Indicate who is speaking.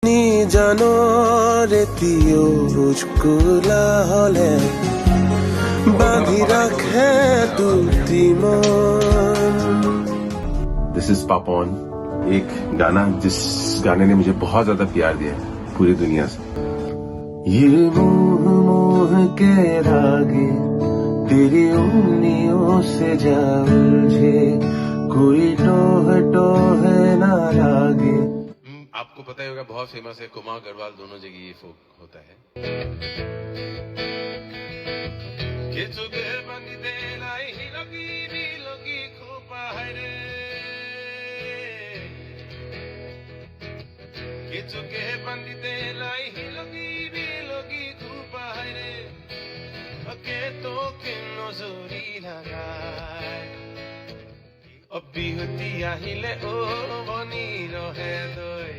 Speaker 1: নি জানো ৰেতিও উজকুলা হলে বাঁধি ৰাখে দুটি মন।
Speaker 2: दिस इज पापॉन, एक गाना जिस गाने ने मुझे बहुत ज्यादा प्यार दिया है पूरी दुनिया से।
Speaker 1: ये मोह मोह के धागे तेरी उंगलियों से जा उलझे, कोई टोह टोह ना लागे।
Speaker 2: आपको पता ही होगा, बहुत फेमस है, कुमार गढ़वाल दोनों जगह ये फोक होता है।
Speaker 1: বিহুতি আহিলে ও বনি ৰহে দৈ